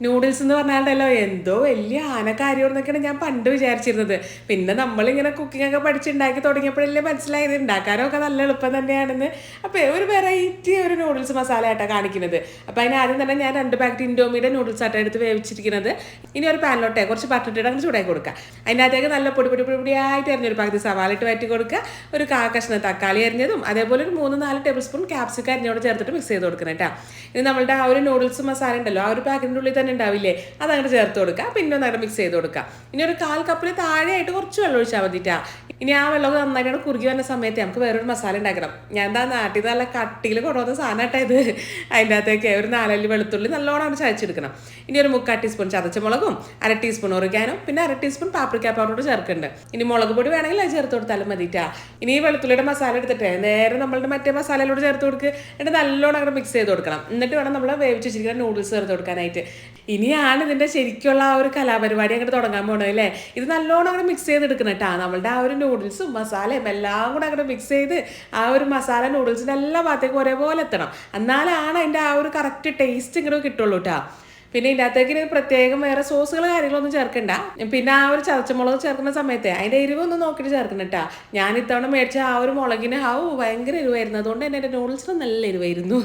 Noodles എന്ന് പറഞ്ഞാലോ എന്തോ വലിയ ആനക്കാര്യമെന്നൊക്കെയാണ് ഞാൻ പണ്ട് വിചാരിച്ചിരുന്നത്. പിന്നെ നമ്മളിങ്ങനെ കുക്കിംഗ് ഒക്കെ പഠിച്ചുണ്ടാക്കി തുടങ്ങിയപ്പോഴല്ലേ മനസ്സിലായത് ഉണ്ടാക്കാനൊക്കെ നല്ല എളുപ്പം തന്നെയാണെന്ന്. അപ്പോൾ ഒരു വെറൈറ്റി ഒരു നൂഡിൽസ് മസാല ആയിട്ടാണ് കാണിക്കുന്നത്. അപ്പോൾ അതിന് ആദ്യം തന്നെ ഞാൻ 2 പാക്കറ്റ് ഇൻഡോമിയുടെ നൂഡിൽസ് ആയിട്ട് എടുത്ത് വേവിച്ചിരിക്കുന്നത്. ഇനി ഒരു പാനിലോട്ടെ കുറച്ച് ബട്ടർ അങ്ങനെ ചൂടാക്കി കൊടുക്കുക. അതിനകത്തേക്ക് നല്ല പൊടിയായിട്ട് അരിഞ്ഞൊരു പകുതി സവാള ഇട്ട് വറ്റി കൊടുക്കുക. ഒരു കഷ്ണം തക്കാളി അരിഞ്ഞതും അതേപോലെ ഒരു 3-4 ടേബിൾ സ്പൂൺ ക്യാപ്സിക്കം അരിഞ്ഞോട് ചേർത്തിട്ട് മിക്സ് ചെയ്ത് കൊടുക്കണം കേട്ടോ. ഇത് നമ്മളുടെ ആ ഒരു നൂഡിൽസ് മസാല ഉണ്ടല്ലോ, ആ ഒരു പാക്കറ്റിൻ്റെ ഉള്ളിൽ തന്നെ ഉണ്ടാവില്ലേ, അതങ്ങോട്ട് ചേർത്ത് കൊടുക്കുക. പിന്നെ ഒന്നങ്ങോട്ട് മിക്സ് ചെയ്ത് കൊടുക്കുക. ഇനി ഒരു 1/4 കപ്പിൽ താഴെയായിട്ട് കുറച്ച് വെള്ളം ഒഴിച്ചാൽ മതിട്ടാ. ഇനി ആ വെള്ളം നന്നായിട്ട് കുറുകി വന്ന സമയത്ത് നമുക്ക് വേറൊരു മസാല ഉണ്ടാക്കണം. ഞാൻ എന്താ നാട്ടിൽ നല്ല കട്ടിയിൽ കൊണ്ടുവന്ന സാധനം കേട്ടോ ഇത്. അതിൻ്റെ അകത്തേക്ക് ഒരു 4 അല്ലി വെളുത്തുള്ളി നല്ലോണം ചതച്ചെടുക്കണം. ഇനി ഒരു 3/4 ടീസ്പൂൺ ചതച്ച മുളകും 1/2 ടീസ്പൂൺ ഒറിഗാനോ പിന്നെ 1/2 ടീസ്പൂൺ പാപ്രിക്ക പൗഡർ ചേർക്കുന്നുണ്ട്. ഇനി മുളക് പൊടി വേണമെങ്കിൽ അത് ചേർത്ത് കൊടുത്താലും മതിട്ടാ. ഇനി ഈ വെളുത്തുള്ളിയുടെ മസാല എടുത്തിട്ട് നേരെ നമ്മളുടെ മറ്റേ മസാലയിലൂടെ ചേർത്ത് കൊടുക്കുക. എന്നിട്ട് നല്ലോണം അങ്ങോട്ട് മിക്സ് ചെയ്ത് കൊടുക്കണം. എന്നിട്ട് വേണം നമ്മൾ വേവിച്ച് വെച്ചിരിക്കുന്ന നൂഡിൽസ് ചേർത്ത് കൊടുക്കാനായിട്ട്. ഇനിയാണ് ഇതിൻ്റെ ശരിക്കുള്ള ആ ഒരു കലാപരിപാടി അങ്ങോട്ട് തുടങ്ങാൻ പോകണത് അല്ലേ. ഇത് നല്ലോണം അങ്ങോട്ട് മിക്സ് ചെയ്തെടുക്കണം കേട്ടോ. നമ്മളുടെ ആ ഒരു നൂഡിൽസും മസാലയും എല്ലാം കൂടെ അങ്ങോട്ട് മിക്സ് ചെയ്ത് ആ ഒരു മസാല നൂഡിൽസിൻ്റെ എല്ലാ ഭാഗത്തേക്കും ഒരേപോലെ എത്തണം. എന്നാലാണ് അതിൻ്റെ ആ ഒരു കറക്റ്റ് ടേസ്റ്റ് ഇങ്ങോട്ട് കിട്ടുള്ളൂ കേട്ടോ. പിന്നെ ഇതിൻ്റെ അകത്തേക്ക് പ്രത്യേകം വേറെ സോസുകൾ കാര്യങ്ങളൊന്നും ചേർക്കണ്ട. പിന്നെ ആ ഒരു ചതച്ചമുളക് ചേർക്കുന്ന സമയത്ത് അതിൻ്റെ എരിവൊന്നും നോക്കിയിട്ട് ചേർക്കണം കേട്ടോ. ഞാൻ ഇത്തവണ മേടിച്ച ആ ഒരു മുളകിന് ഭയങ്കര എരിവായിരുന്നു. അതുകൊണ്ട് തന്നെ എൻ്റെ നൂഡിൽസിന് നല്ല എരിവായിരുന്നു.